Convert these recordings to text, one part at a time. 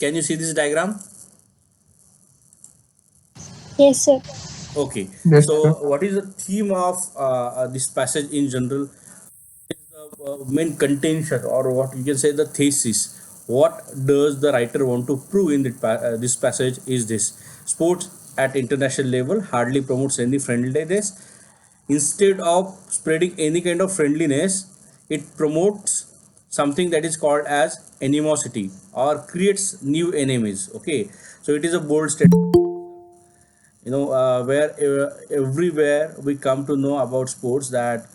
Can you see this diagram? Yes, sir. Okay. Yes, sir. So, what is the theme of this passage in general? The main contention, or what you can say the thesis. What does the writer want to prove in this passage is this: sports at international level hardly promotes any friendliness. Instead of spreading any kind of friendliness, it promotes something that is called as animosity or creates new enemies. Okay, so it is a bold statement, where everywhere we come to know about sports, that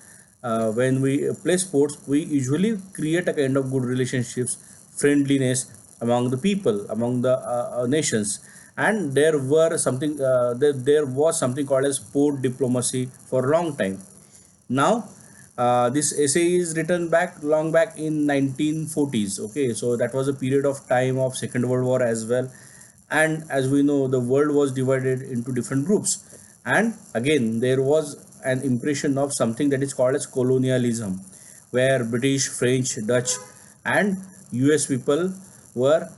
when we play sports we usually create a kind of good relationships, friendliness among the people, among the nations. And there was something called as sport diplomacy for a long time. Now this essay is written back long back in 1940s. Okay, so that was a period of time of Second World War as well. And as we know, the world was divided into different groups. And again, there was an impression of something that is called as colonialism, where British, French, Dutch, and US people were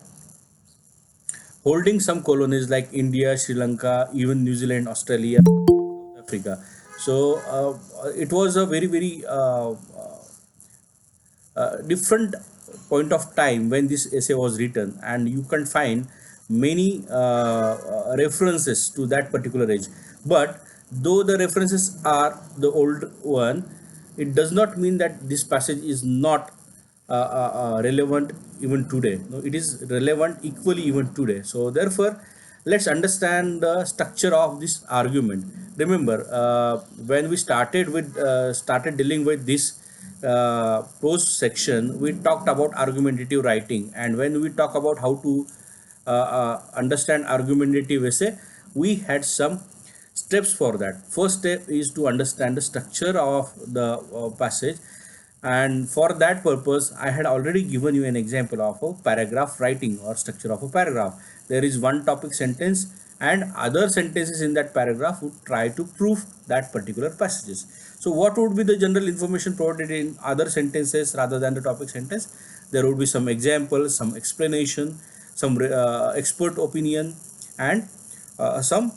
holding some colonies like India, Sri Lanka, even New Zealand, Australia, South Africa. So it was a very different point of time when this essay was written, and you can find many references to that particular age. But though the references are the old one, it does not mean that this passage is not relevant even today. No, it is relevant equally even today. So therefore, let's understand the structure of this argument. Remember, when we started dealing with this prose section, we talked about argumentative writing, and when we talk about how to understand argumentative essay, we had some steps for that. First step is to understand the structure of the passage, and for that purpose I had already given you an example of a paragraph writing or structure of a paragraph. There is one topic sentence, and other sentences in that paragraph would try to prove that particular passages. So what would be the general information provided in other sentences rather than the topic sentence? There would be some examples, some explanation, some expert opinion, and some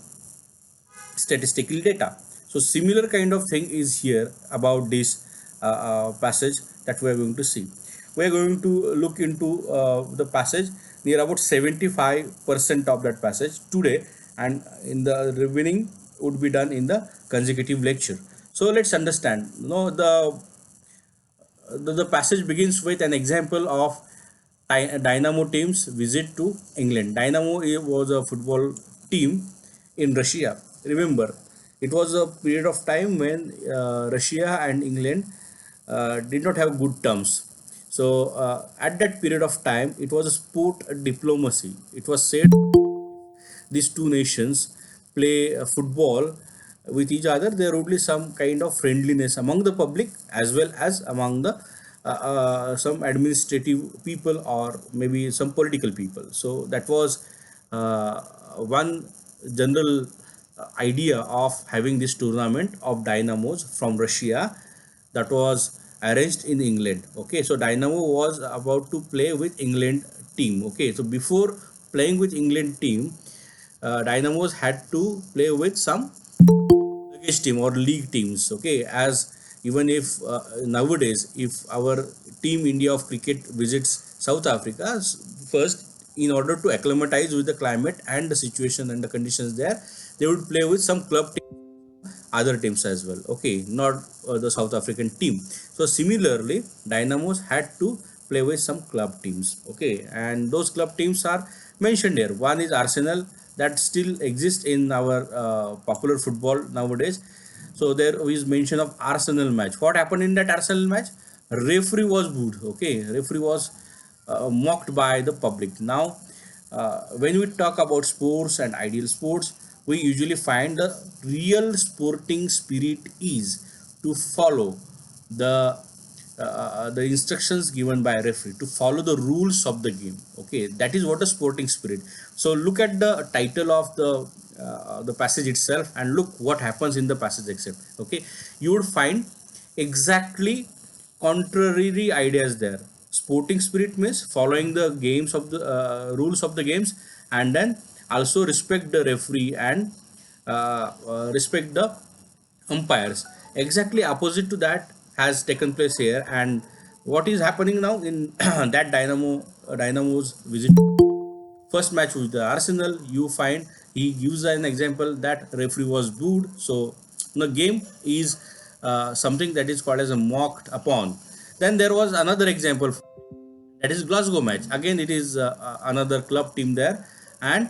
statistical data. So similar kind of thing is here about this passage that we are going to see. We are going to look into the passage, near about 75% of that passage today, and in the remaining would be done in the consecutive lecture. So let's understand. The passage begins with an example of Dynamo team's visit to England. Dynamo was a football team in Russia. Remember, it was a period of time when Russia and England did not have good terms. So at that period of time, it was a sport diplomacy. It was said these two nations play football with each other, there would be some kind of friendliness among the public as well as among the some administrative people or maybe some political people. So that was one general idea of having this tournament of dynamos from Russia that was arranged in England. Okay, so Dynamo was about to play with England team. Okay, so before playing with England team, Dynamos had to play with some luggage team or league teams. Okay, as even if nowadays, if our team India of cricket visits South Africa, first in order to acclimatize with the climate and the situation and the conditions there, they would play with some club team, other teams as well. Okay, not the South African team. So similarly, Dynamos had to play with some club teams. Okay, and those club teams are mentioned here. One is Arsenal, that still exists in our popular football nowadays. So there is mention of Arsenal match. What happened in that Arsenal match? Referee was booed. Okay, referee was mocked by the public. Now, when we talk about sports and ideal sports, we usually find the real sporting spirit is to follow the instructions given by a referee, to follow the rules of the game. Okay, that is what a sporting spirit. So look at the title of the passage itself and look what happens in the passage itself. Okay, you would find exactly contrary ideas there. Sporting spirit means following the games of the rules of the games, and then also respect the referee and respect the umpires. Exactly opposite to that has taken place here. And what is happening now in that Dynamo's visit first match with the Arsenal, you find he gives an example that referee was booed. So the game is something that is called as a mocked upon. Then there was another example, that is Glasgow match. Again, it is another club team there, and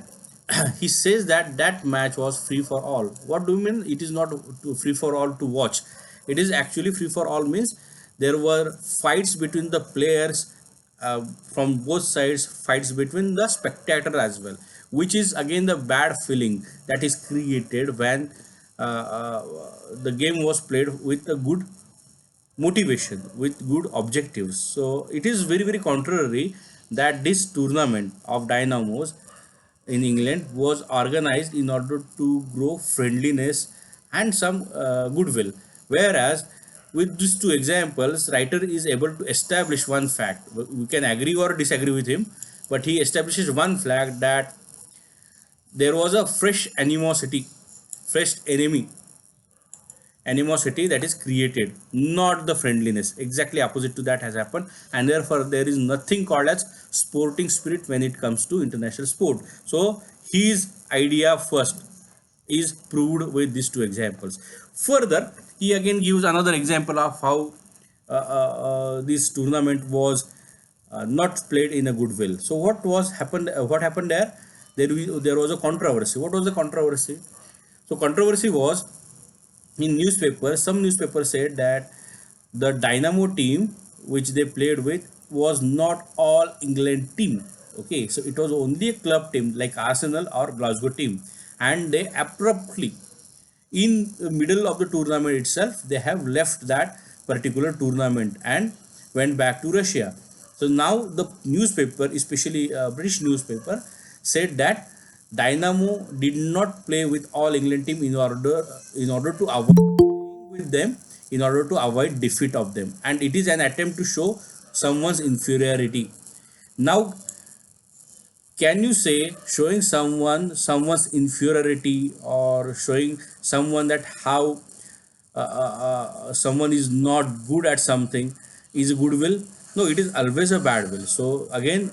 he says that that match was free for all. What do you mean? It is not free for all to watch. It is actually free for all means there were fights between the players from both sides, fights between the spectator as well, which is again the bad feeling that is created when the game was played with a good motivation, with good objectives. So it is very very contrary that this tournament of dynamos in England was organized in order to grow friendliness and some goodwill, whereas with these two examples writer is able to establish one fact. We can agree or disagree with him, but he establishes one fact that there was a fresh animosity, fresh animosity that is created, not the friendliness. Exactly opposite to that has happened, and therefore there is nothing called as sporting spirit when it comes to international sport. So his idea first is proved with these two examples. Further, he again gives another example of how this tournament was not played in a good will. So what was happened? What happened there? There was a controversy. What was the controversy? So controversy was in newspapers. Some newspapers said that the Dynamo team which they played with was not all England team. Okay, so it was only a club team like Arsenal or Glasgow team, and they abruptly in the middle of the tournament itself they have left that particular tournament and went back to Russia. So now the newspaper, especially British newspaper, said that Dynamo did not play with all England team in order to avoid with them, in order to avoid defeat of them, and it is an attempt to show someone's inferiority. Now can you say showing someone's inferiority or showing someone that how someone is not good at something is goodwill? No, it is always a bad will. So again,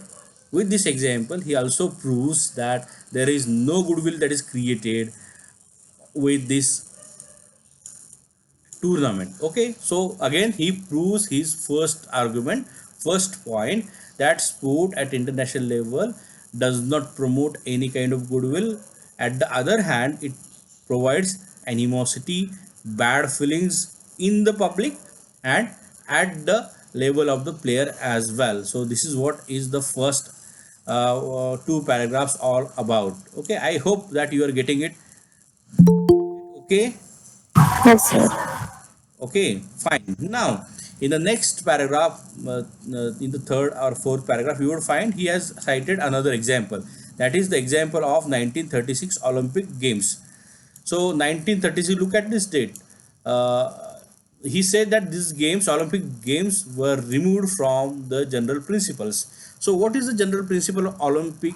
with this example he also proves that there is no goodwill that is created with this tournament. Okay, so again he proves his first argument, first point, that sport at international level does not promote any kind of goodwill. At the other hand, it provides animosity, bad feelings in the public and at the level of the player as well. So this is what is the first two paragraphs all about. Okay, I hope that you are getting it. Okay. Yes, sir. Okay, fine. Now, in the next paragraph, in the third or fourth paragraph, you would find he has cited another example. That is the example of 1936 Olympic Games. So, 1936, look at this date. Uh, he said that these games, Olympic Games, were removed from the general principles. So, what is the general principle of Olympic?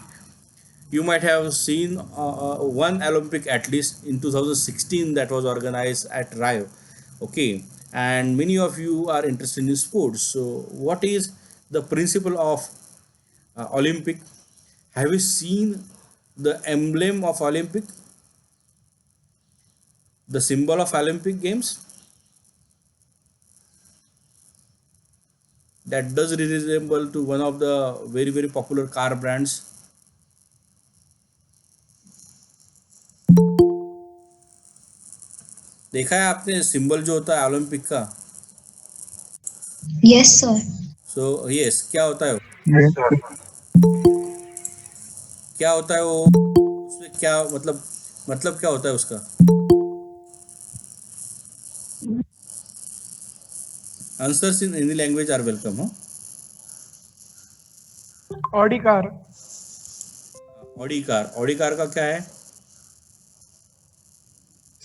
You might have seen one Olympic at least in 2016 that was organized at Rio. Okay, and many of you are interested in sports. So, what is the principle of Olympic? Have you seen the emblem of Olympic, the symbol of Olympic Games? That does resemble to one of the very very popular car brands. देखा है आपने symbol जो होता है Olympic का? Yes, sir. So yes, क्या होता है वो? Yes, क्या होता है वो? उसमें क्या मतलब क्या होता है उसका? Answers in any language are welcome. Huh? Audi car, Audi car का क्या है?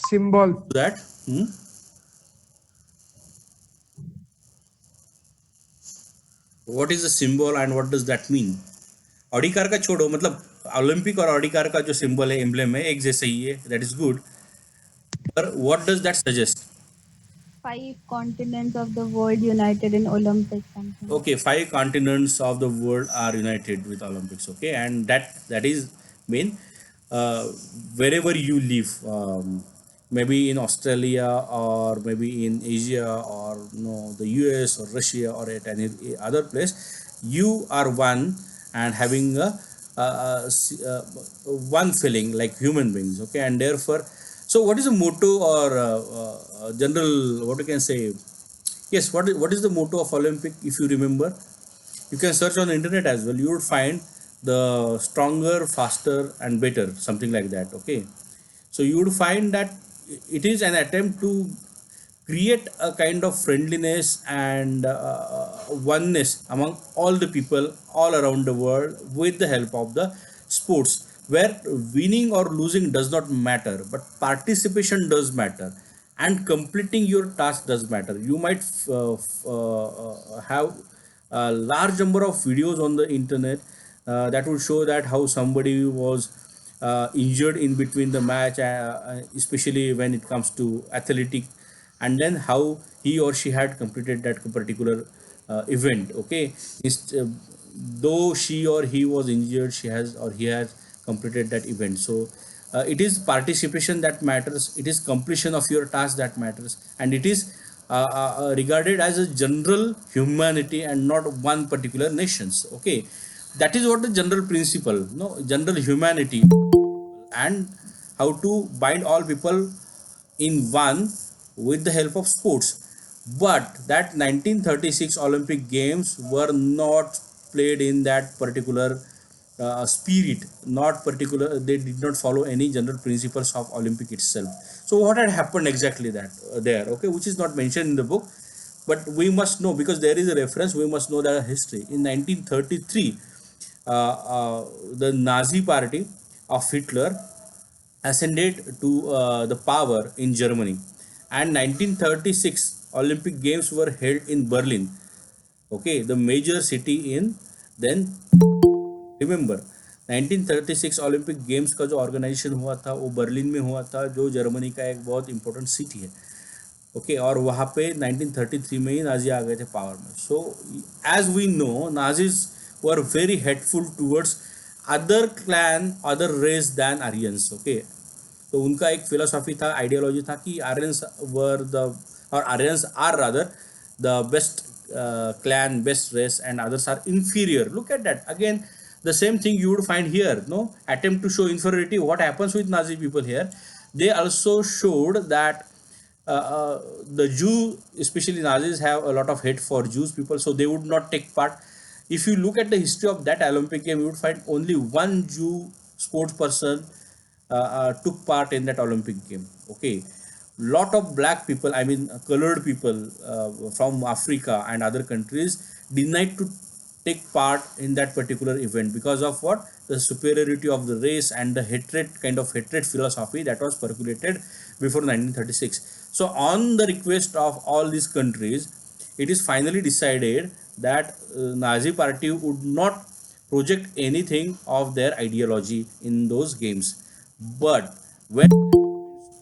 symbol, that what is the symbol and what does that mean? Audi car का छोड़ो, मतलब ओलंपिक और ऑडी कार का जो सिंबल है, एम्ब्लेम है, एक जैसे ही है, दैट इज गुड, पर what does that suggest? Five continents of the world united in Olympics, something. Okay, five continents of the world are united with Olympics. Okay, and that is main. uh, Wherever you live, maybe in Australia or maybe in Asia or no the US or Russia or at any other place, you are one and having one feeling like human beings. Okay, and therefore, so what is the motto or general, what you can say? Yes, what is the motto of Olympic? If you remember, you can search on the internet as well. You would find the stronger, faster, and better, something like that. Okay, so you would find that it is an attempt to create a kind of friendliness and oneness among all the people all around the world with the help of the sports, where winning or losing does not matter, but participation does matter, and completing your task does matter. You might have a large number of videos on the internet that will show that how somebody was injured in between the match, especially when it comes to athletic, and then how he or she had completed that particular event. Okay, though she or he was injured, she has or he has completed that event. So it is participation that matters, it is completion of your task that matters, and it is regarded as a general humanity and not one particular nations. Okay, that is what the general principle, no, general humanity, and how to bind all people in one with the help of sports. But that 1936 Olympic Games were not played in that particular spirit, not particular, they did not follow any general principles of Olympic itself. So what had happened exactly that there, okay, which is not mentioned in the book, but we must know because there is a reference, we must know the history. In 1933, the Nazi party of Hitler ascended to the power in Germany, and 1936 Olympic Games were held in Berlin. Okay, the major city in then, remember, 1936 Olympic games का जो organisation हुआ था वो Berlin में हुआ था, जो Germany का एक बहुत इंपॉर्टेंट सिटी है. ओके, और वहाँ पे 1933 में ही नाजी आ गए थे पावर में. So as we know, Nazis were very hateful towards other clan, other race than Aryans. Okay, तो उनका एक फिलोसॉफी था, आइडियोलॉजी था कि आर्यंस वर द, और Aryans are rather the best clan, best race, and others are inferior. Look at that again, the same thing you would find here, no, attempt to show inferiority. What happens with Nazi people here? They also showed that the Jew, especially Nazis, have a lot of hate for Jews people, so they would not take part. If you look at the history of that Olympic game, you would find only one Jew sports person took part in that Olympic game. Okay, lot of black people, I mean colored people from Africa and other countries denied to take part in that particular event because of what? The superiority of the race and the hatred, kind of hatred philosophy that was percolated before 1936. So on the request of all these countries, it is finally decided that Nazi party would not project anything of their ideology in those games. But when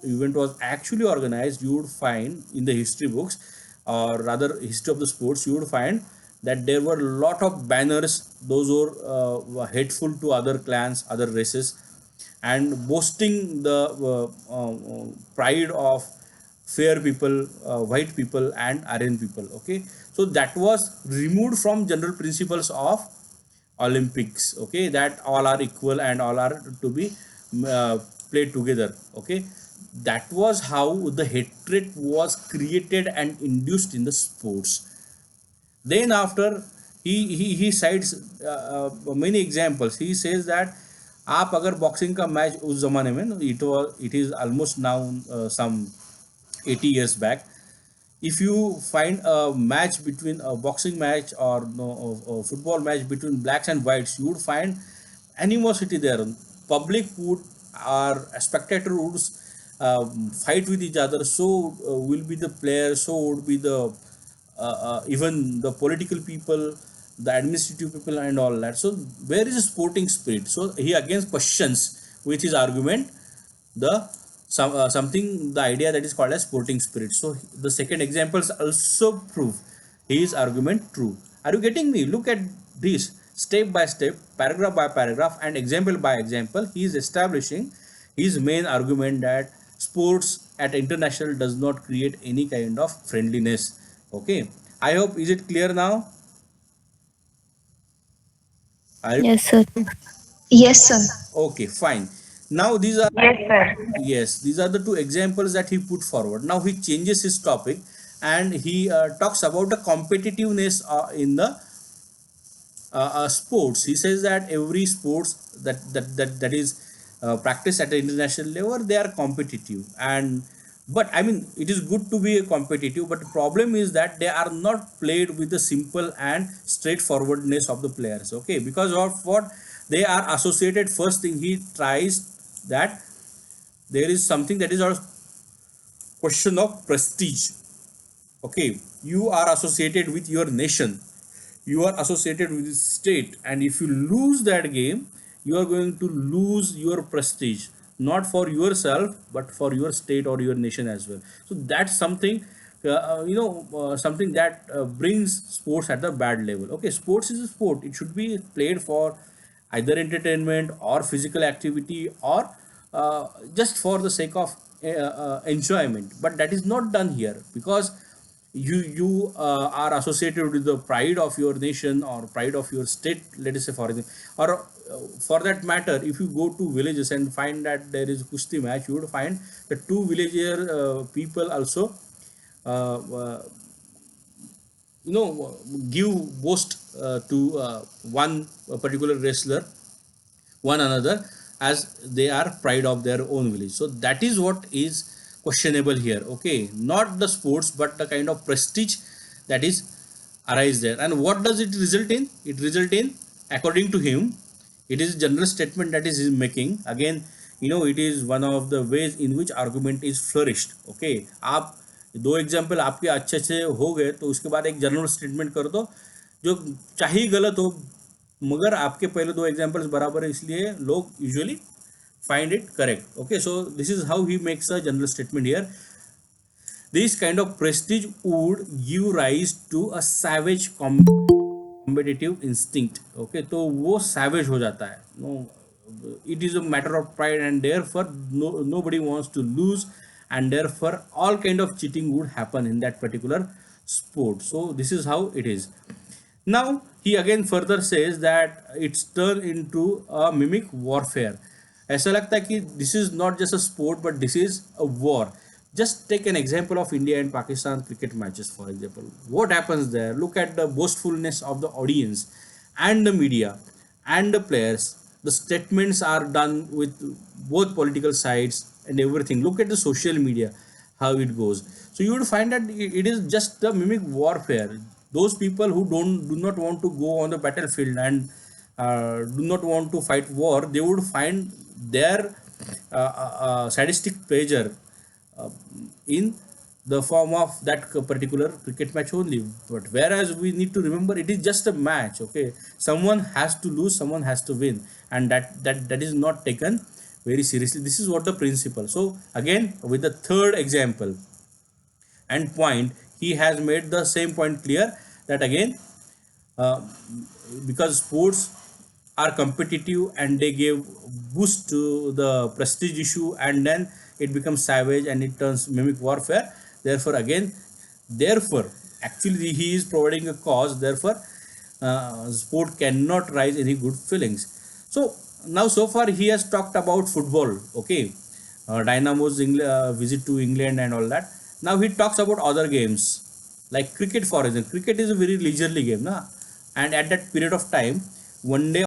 event was actually organized, you would find in the history books, or rather history of the sports, you would find that there were a lot of banners. Those were hateful to other clans, other races, and boasting the pride of fair people, white people, and Aryan people. Okay, so that was removed from general principles of Olympics. Okay, that all are equal and all are to be uh, played together. Okay, that was how the hatred was created and induced in the sports. Then after, he cites many examples. He says that आप अगर boxing का match उस जमाने में, it is almost now some 80 years back, if you find a match between a boxing match or no, a football match between blacks and whites, you would find animosity there. Public would, or a spectator would fight with each other. So will be the players, so would be the even the political people. the administrative people and all that. So where is the sporting spirit? So he again questions with his argument the something, the idea that is called as sporting spirit. So the second examples also prove his argument true. Are you getting me? Look at this step by step, paragraph by paragraph, and example by example. He is establishing his main argument that sports at international does not create any kind of friendliness. Okay, I hope, is it clear now? Are you Yes, sir. Yes, sir. okay? Fine. Now these are, Yes, sir. yes, these are the two examples that he put forward. Now he changes his topic and he talks about the competitiveness in the sports. He says that every sports that is practiced at the international level, they are competitive. And but I mean, it is good to be a competitive, but the problem is that they are not played with the simple and straightforwardness of the players. Okay, because of what they are associated. First thing he tries that there is something that is a question of prestige. Okay, you are associated with your nation, you are associated with the state, and if you lose that game, you are going to lose your prestige, not for yourself but for your state or your nation as well. So that's something, something that brings sports at the bad level. Okay, sports is a sport, it should be played for either entertainment or physical activity, or just for the sake of enjoyment, but that is not done here, because you are associated with the pride of your nation or pride of your state, let us say, for example. Or for that matter, if you go to villages and find that there is kusti match, you would find the two villager people also uh, uh, give boast to one particular wrestler, one another, as they are pride of their own village. So that is what is questionable here. Okay, not the sports but the kind of prestige that is arise there. And what does it result in? It result in, according to him, it is general statement that is making. Again, it is one of the ways in which argument is flourished. Okay, आप दो example आपके अच्छे से हो गए तो उसके बाद एक जनरल स्टेटमेंट कर दो जो चाहे ही गलत हो, मगर आपके पहले दो एग्जाम्पल्स बराबर है, इसलिए लोग usually find it correct. Okay, so this is how he makes a general statement here. This kind of prestige would give rise to a savage competitive instinct. Okay, तो वो savage हो जाता है. No, it is a matter of pride, and therefore nobody wants to lose, and therefore all kind of cheating would happen in that particular sport. So this is how it is. Now he again further says that it's turned into a mimic warfare. ऐसा लगता है कि this is not just a sport but this is a war. Just take an example of India and Pakistan cricket matches, for example. What happens there? Look at the boastfulness of the audience and the media and the players. The statements are done with both political sides and everything. Look at the social media, how it goes. So you would find that it is just a mimic warfare. Those people who do not want to go on the battlefield and do not want to fight war, they would find their sadistic pleasure uh, in the form of that particular cricket match only. But whereas we need to remember, it is just a match. Okay, someone has to lose, someone has to win, and that is not taken very seriously. This is what the principle. So again, with the third example and point, he has made the same point clear, that again, uh, because sports are competitive and they give boost to the prestige issue, and then it becomes savage and it turns mimic warfare. Therefore again, therefore actually he is providing a cause. Therefore sport cannot raise any good feelings. So now so far he has talked about football. Okay, Dynamo's visit to England and all that. Now he talks about other games like cricket, for example. Cricket is a very leisurely game, na? And at that period of time, one day